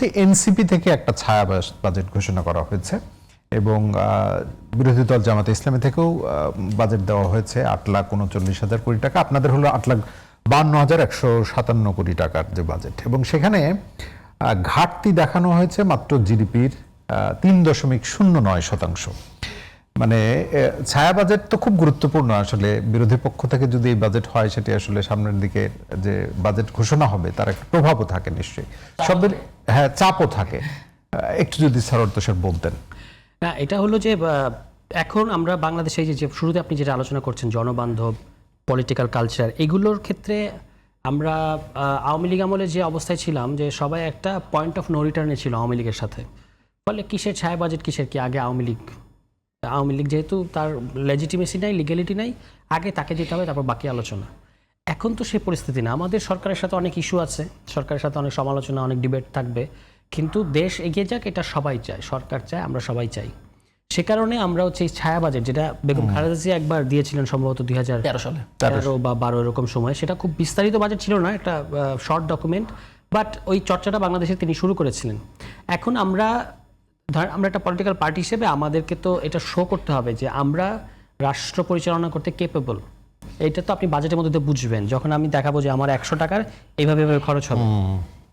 সম্প্রতি এনসিপি থেকে একটা ছায়া বাজেট ঘোষণা করা হয়েছে এবং বিরোধী দল জামাতে ইসলামী থেকেও বাজেট দেওয়া হয়েছে 8,39,000 কোটি টাকা। আপনাদের হলো 8,52,157 কোটি টাকার যে বাজেট, এবং সেখানে ঘাটতি দেখানো হয়েছে মাত্র জিডিপির 3.09%। মানে ছায়া বাজেট তো খুব গুরুত্বপূর্ণ আসলে। বিরোধী পক্ষ থেকে যদি এই বাজেট হয়, সেটি আসলে সামনের দিকে যে বাজেট ঘোষণা হবে তার একটা প্রভাবও থাকে নিশ্চয়ই, সবের হ্যাঁ চাপও থাকে। একটু যদি স্যার স্যার বলতেন। না, এটা হলো যে এখন আমরা বাংলাদেশে যে শুরুতে আপনি যেটা আলোচনা করছেন জনবান্ধব পলিটিক্যাল কালচার, এগুলোর ক্ষেত্রে আমরা আওয়ামী লীগ আমলে যে অবস্থায় ছিলাম যে সবাই একটা পয়েন্ট অফ নো রিটার্নে ছিল আওয়ামী লীগের সাথে। ফলে কিসের ছায়া বাজেট কিসের কি, আগে আওয়ামী লীগ যেহেতু তার লেজিটিমেসি নাই, লিগ্যালিটি নাই, আগে তাকে যেতে হবে, তারপর বাকি আলোচনা। এখন তো সেই পরিস্থিতি না। আমাদের সরকারের সাথে অনেক ইস্যু আছে, সরকারের সাথে অনেক সমালোচনা, অনেক ডিবেট থাকবে, কিন্তু দেশ এগিয়ে যাক এটা সবাই চায়, সরকার চায়, আমরা সবাই চাই। সে কারণে আমরা হচ্ছে এই ছায়া বাজেট, যেটা বেগম খালেদা জিয়া একবার দিয়েছিলেন সম্ভবত 2013 সালে 13 বা 12 এরকম সময়, সেটা খুব বিস্তারিত বাজেট ছিল না, একটা শর্ট ডকুমেন্ট, বাট ওই চর্চাটা বাংলাদেশে তিনি শুরু করেছিলেন। এখন আমরা একটা পলিটিক্যাল পার্টি হিসেবে আমাদেরকে তো এটা শো করতে হবে যে আমরা রাষ্ট্র পরিচালনা করতে কেপেবল। এটা তো আপনি বাজেটের মধ্যে বুঝবেন যখন আমি দেখাবো যে আমার 100 টাকার এইভাবে খরচ হবে।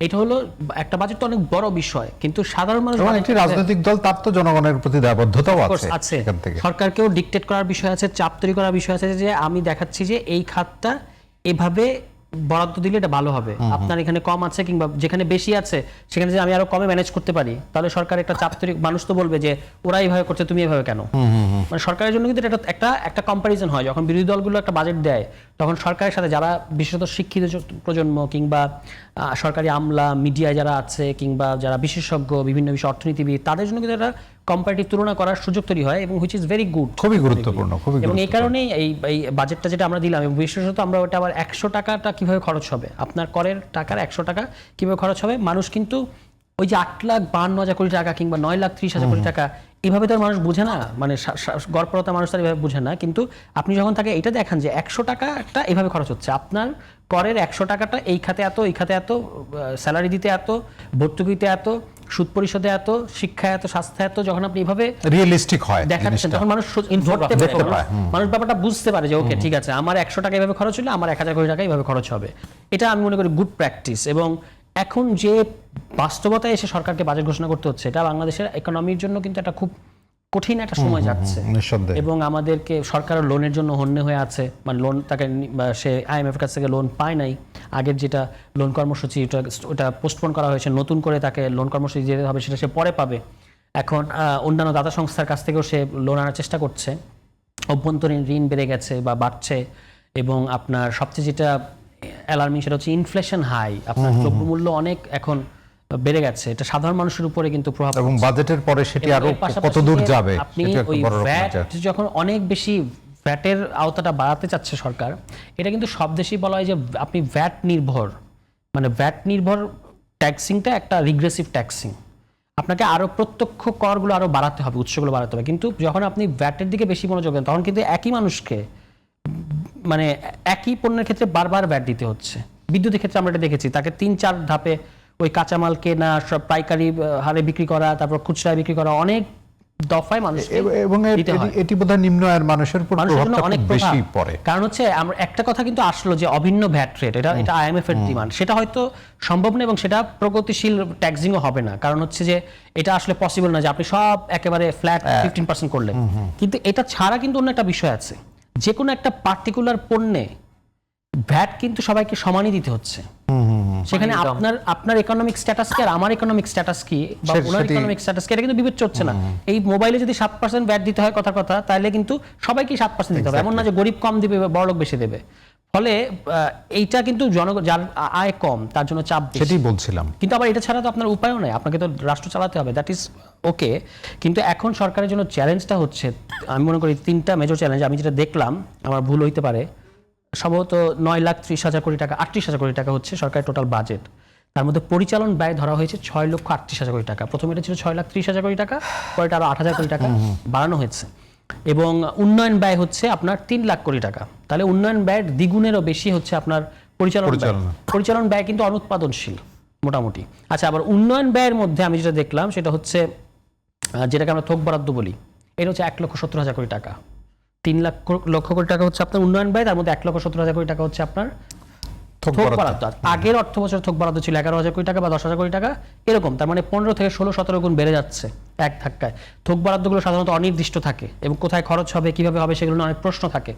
এটা হলো একটা বাজেট তো অনেক বড় বিষয়, কিন্তু সাধারণ মানুষ, একটি রাজনৈতিক দল তার তো জনগণের প্রতি দায়বদ্ধতাও আছে, সরকারকেও ডিকটেট করার বিষয় আছে, চাপ তৈরি করার বিষয় আছে, যে আমি দেখাচ্ছি যে এই খাতটা এভাবে বরাদ্দ দিলে এটা ভালো হবে, আপনার এখানে কম আছে কিংবা যেখানে বেশি আছে সেখানে যে আমি আরো কমে ম্যানেজ করতে পারি, তাহলে সরকার একটা চাপ তৈরি, মানুষ তো বলবে যে ওরা এইভাবে করছে তুমি এভাবে কেন। মানে সরকারের জন্য কিন্তু এটা একটা কম্পারিজন হয়, যখন বিরোধী দলগুলো একটা বাজেট দেয় তখন সরকারের সাথে যারা বিশেষত শিক্ষিত প্রজন্ম কিংবা সরকারি আমলা, মিডিয়ায় যারা আছে কিংবা যারা বিশেষজ্ঞ বিভিন্ন বিষয় অর্থনীতিবিদ, তাদের জন্য কিন্তু একটা কম্পারেটিভ তুলনা করার সুযোগ তৈরি হয়, এবং হুইচ ইজ ভেরি গুড, খুবই গুরুত্বপূর্ণ। এবং এই কারণেই এই বাজেটটা যেটা আমরা দিলাম, এবং বিশেষত আমরা ওটা আবার 100 টাকাটা কিভাবে খরচ হবে, আপনার করের টাকার 100 টাকা কিভাবে খরচ হবে, মানুষ কিন্তু ওই যে 8,52,000 কোটি টাকা কিংবা 9,30,000 কোটি টাকা এইভাবে তো মানুষ বুঝে না, মানে গড়পড়তা মানুষ তার এইভাবে বুঝে না। কিন্তু আপনি যখন তাকে এটা দেখান যে 100 টাকাটা এইভাবে খরচ হচ্ছে, আপনার করের 100 টাকাটা এই খাতে এত, এই খাতে এত, স্যালারি দিতে এত, ভর্তুকিতে এত, সুদ পরিশোধে এত, শিক্ষা এত, স্বাস্থ্য এত, যখন আপনি এইভাবে রিয়েলিস্টিক হয় দেখাচ্ছেন তখন মানুষ মানুষ ব্যাপারটা বুঝতে পারে যে ওকে ঠিক আছে, আমার 100 টাকা এইভাবে খরচ হলে আমার 1,000 কোটি টাকা এইভাবে খরচ হবে। এটা আমি মনে করি গুড প্র্যাকটিস। এবং এখন যে বাস্তবতায় এসে সরকারকে বাজেট ঘোষণা করতে হচ্ছে, এটা বাংলাদেশের ইকোনমির জন্য কিন্তু একটা খুব কঠিন একটা সময় যাচ্ছে, এবং আমাদেরকে সরকারের লোনের জন্য হন্যে হয়ে আছে, মানে লোন তাকে সে IMF এর কাছ থেকে লোন পায় নাই, আগের যেটা লোন কর্মসূচি ওটা পোস্টপোন করা হয়েছে, নতুন করে তাকে লোন কর্মসূচি যেতে হবে, সেটা সে পরে পাবে। এখন অন্যান্য দাতা সংস্থার কাছ থেকেও সে লোন আনার চেষ্টা করছে, অভ্যন্তরীণ ঋণ বেড়ে গেছে বা বাড়ছে, এবং আপনার সবচেয়ে যেটা অ্যালার্মিং সেটা হচ্ছে ইনফ্লেশন হাই, আপনার দ্রব্যমূল্য অনেক এখন বেড়ে গেছে, এটা সাধারণ মানুষের উপরে কিন্তু প্রভাব, এবং বাজেটের পরে সেটি আরো কতদূর যাবে। আপনি ওই ভ্যাট যখন অনেক বেশি ভ্যাটের আওতাটা বাড়াতে চাচ্ছে সরকার, এটা কিন্তু সব দেশেই বলা হয় যে আপনি ভ্যাট নির্ভর, মানে ভ্যাট নির্ভর ট্যাক্সিংটা একটা রিগ্রেসিভ ট্যাক্সিং, আপনাকে আরো প্রত্যক্ষ করগুলো আরো বাড়াতে হবে, উৎসগুলো বাড়াতে হবে। কিন্তু যখন আপনি ভ্যাটের দিকে বেশি মনোযোগ দেন তখন কিন্তু একই মানুষকে, মানে একই পণ্যের ক্ষেত্রে বারবার ভ্যাট দিতে হচ্ছে। বিদ্যুতের ক্ষেত্রে আমরা এটা দেখেছি, তাকে 3-4 ধাপে ওই কাঁচামাল কেনা, সব পাইকারি হারে বিক্রি করা, তারপর খুচরায় বিক্রি করা, অনেক দফায় মানুষ, এবং এটি বোধহয় নিম্ন আয়ের মানুষের উপর অনেক বেশি পড়ে। কারণ হচ্ছে আমরা একটা কথা কিন্তু আসলো যে অভিন্ন ভ্যাট রেট, এটা IMF এর ডিমান্ড, সেটা হয়তো সম্ভব না এবং সেটা প্রগতিশীল ট্যাক্সিংও হবে না, কারণ হচ্ছে যে এটা আসলে পসিবল না যে আপনি সব একেবারে ফ্ল্যাট 15% করলেন। কিন্তু এটা ছাড়া কিন্তু অন্য একটা বিষয় আছে, যে কোনো একটা পার্টিকুলার পণ্যে ভ্যাট কিন্তু সবাইকে সমানই দিতে হচ্ছে। সেখানে আপনার ইকোনমিক স্ট্যাটাস কি আর আমার ইকোনমিক স্ট্যাটাস কি বা ওনার ইকোনমিক স্ট্যাটাস কি, এটা কিন্তু বিবেচ্য হচ্ছে না। এই মোবাইলে যদি 7% ভ্যাট দিতে হয় কথা, তাহলে কিন্তু সবাইকে 7% দিতে হবে, এমন না যে গরিব কম দিবে বড়লোক বেশি দেবে। ফলে এইটা কিন্তু যার আয় কম তার জন্য চাপ বেশি, সেটাই বলছিলাম। কিন্তু আবার এটা ছাড়া তো আপনার উপায়ও নেই, আপনাকে তো রাষ্ট্র চালাতে হবে, দ্যাট ইজ ওকে। কিন্তু এখন সরকারের জন্য চ্যালেঞ্জটা হচ্ছে, আমি মনে করি 3টা মেজর চ্যালেঞ্জ, আমি যেটা দেখলাম, আমার ভুল হইতে পারে, সম্ভবত 9,30,000 কোটি টাকা, 38,000 কোটি টাকা হচ্ছে সরকারের টোটাল বাজেট। তার মধ্যে পরিচালন ব্যয় ধরা হয়েছে 6,38,000 কোটি টাকা। প্রথমে এটা ছিল 6,30,000 কোটি টাকা, পরে এটা আরো 8,000 কোটি টাকা বাড়ানো হয়েছে। এবং উন্নয়ন ব্যয় হচ্ছে আপনার 3 লাখ কোটি টাকা। তাহলে উন্নয়ন ব্যয়ের দ্বিগুণেরও বেশি হচ্ছে আপনার পরিচালন ব্যয় কিন্তু অনুৎপাদনশীল। মোটামুটি। আচ্ছা, আবার উন্নয়ন ব্যয়ের মধ্যে আমি যেটা দেখলাম সেটা হচ্ছে যেটাকে আমরা থোক বরাদ্দ বলি, এটা হচ্ছে 1,70,000 কোটি টাকা। 3 লক্ষ কোটি টাকা হচ্ছে আপনার উন্নয়ন ব্যয়, তার মধ্যে 1,70,000 কোটি টাকা হচ্ছে আপনার থোক থোক বরাদ্দ। বরাদ্দ। আগের অর্থ বছর থোক বরাদ্দ ছিল 11,000 কোটি টাকা বা 10,000 কোটি টাকা এরকম, তার মানে 15 থেকে 16-17 গুণ বেড়ে যাচ্ছে এক ধাক্কায়। থোক বরাদ্দগুলো সাধারণত অনির্দিষ্ট থাকে এবং কোথায় খরচ হবে কিভাবে হবে সেগুলো নিয়ে অনেক প্রশ্ন থাকে।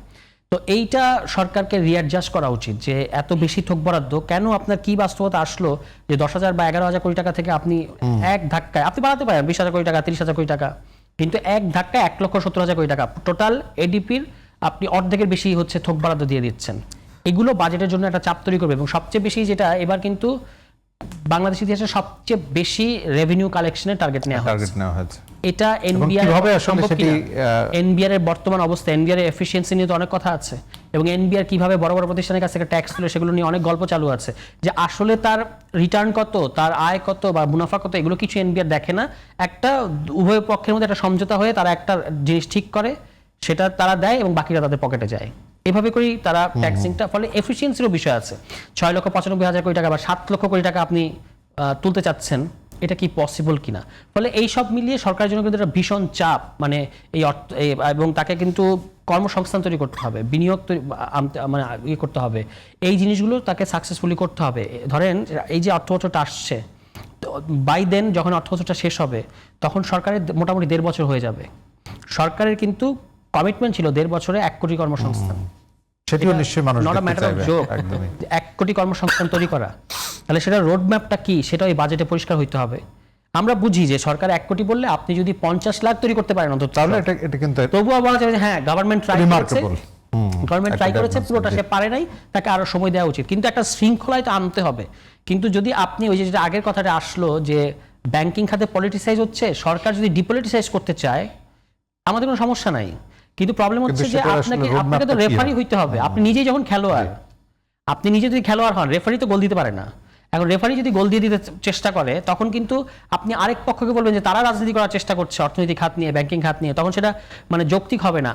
তো এইটা সরকারকে রিঅ্যাডজাস্ট করা উচিত যে এত বেশি থোক বরাদ্দ কেন, আপনার কি বাস্তবতা আসলো যে 10,000 বা 11,000 কোটি টাকা থেকে আপনি এক ধাক্কায় আপনি বাড়াতে পারেন 20,000 কোটি টাকা, 30,000 কোটি টাকা, কিন্তু এক ধাক্কায় 1,70,000 কোটি টাকা টোটাল এডিপির আপনি অর্ধেকের বেশি হচ্ছে থোক বরাদ্দ দিয়ে দিচ্ছেন। এগুলো বাজেটের জন্য একটা চাপ তৈরি করবে এবং সবচেয়ে বেশি যেটা এবার কিন্তু বাংলাদেশ ইতিহাসে সবচেয়ে বেশি রেভিনিউ কালেকশনের টার্গেট নেওয়া হয়েছে। টার্গেট নেওয়া হয়েছে। এটা কিভাবে আসলে সেটি এনবিআর এর বর্তমান অবস্থা, এনবিআর এর এফিসিয়েন্সি নিয়ে তো অনেক কথা আছে এবং এনবিআর কিভাবে বড় বড় প্রতিষ্ঠানের কাছ থেকে ট্যাক্স তুলে সেগুলো নিয়ে অনেক গল্প চালু আছে যে আসলে তার রিটার্ন কত, তার আয় কত বা মুনাফা কত, এগুলো কিছু এনবিআর দেখে না। একটা উভয় পক্ষের মধ্যে একটা সমঝোতা হয়ে তারা একটা জিনিস ঠিক করে, সেটা তারা দেয় এবং বাকিটা তাদের পকেটে যায়। এভাবে করেই তারা ট্যাক্সিংটা, ফলে এফিসিয়েন্সিরও বিষয় আছে। 6,95,000 কোটি টাকা বা 7 লক্ষ কোটি টাকা আপনি তুলতে চাচ্ছেন, এটা কি পসিবল কিনা। ফলে এই সব মিলিয়ে সরকারের জন্য কিন্তু একটা ভীষণ চাপ, মানে এই অর্থ এবং তাকে কিন্তু কর্মসংস্থান তৈরি করতে হবে, বিনিয়োগ মানে ইয়ে করতে হবে, এই জিনিসগুলো তাকে সাকসেসফুলি করতে হবে। ধরেন এই যে অর্থ বছরটা আসছে, বাই দেন যখন অর্থ বছরটা শেষ হবে তখন সরকারের মোটামুটি 1.5 বছর হয়ে যাবে। সরকারের কিন্তু কমিটমেন্ট ছিল 1.5 বছরে 1 কোটি কর্মসংস্থান। সেটিও নিশ্চয়ই মানুষ নট আ দেখতে ম্যাটার অফ চাইবে। জোক, একদমই 1 কোটি কর্মসংস্থান তৈরি করা, তাহলে সেটা রোড ম্যাপটা কি সেটা ওই বাজেটে পরিষ্কার হইতে হবে। আমরা বুঝি যে সরকার 1 কোটি বললে আপনি যদি 50 লাখ তৈরি করতে পারেন অন্তত, তাহলে এটা কিন্তু তবুও বলা যাবে যে হ্যাঁ গভর্নমেন্ট ট্রাই করেছে, রিমার্কেবল। গভর্নমেন্ট ট্রাই করেছে, পুরোটা সে পারে নাই, তাকে আরো সময় দেওয়া উচিত। কিন্তু একটা শৃঙ্খলায় তো আনতে হবে। কিন্তু যদি আপনি ওই যে যেটা আগের কথাটা আসলো যে ব্যাংকিং খাতে পলিটিসাইজ হচ্ছে, সরকার যদি ডিপলিটিসাইজ করতে চায় আমাদের কোনো সমস্যা নাই, কিন্তু প্রবলেম হচ্ছে যে আপনাকে তো রেফারি হইতে হবে। আপনি নিজেই যখন খেলোয়াড়, আপনি নিজে যদি খেলোয়াড় হন, রেফারি তো গোল দিতে পারে না। এখন রেফারি যদি গোল দিয়ে দিতে চেষ্টা করে তখন কিন্তু আপনি আরেক পক্ষকে বলবেন যে তারা রাজনীতি করার চেষ্টা করছে অর্থনৈতিক খাত নিয়ে, ব্যাংকিং খাত নিয়ে, তখন সেটা মানে যৌক্তিক হবে না।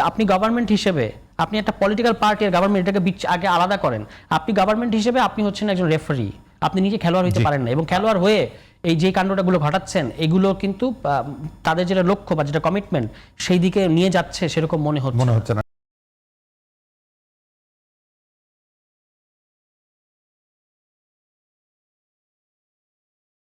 আপনি গভর্নমেন্ট হিসেবে, আপনি একটা পলিটিক্যাল পার্টি আর গভর্নমেন্ট, এটাকে আগে আলাদা করেন। আপনি গভর্নমেন্ট হিসেবে আপনি হচ্ছেন একজন রেফারি, আপনি নিজে খেলোয়াড় হইতে পারেন না, এবং খেলোয়াড় হয়ে এই যে কাণ্ডটাগুলো ঘটাচ্ছেন এগুলো কিন্তু তাদের যেটা লক্ষ্য বা যেটা কমিটমেন্ট সেই দিকে নিয়ে যাচ্ছে সেরকম মনে হচ্ছে না।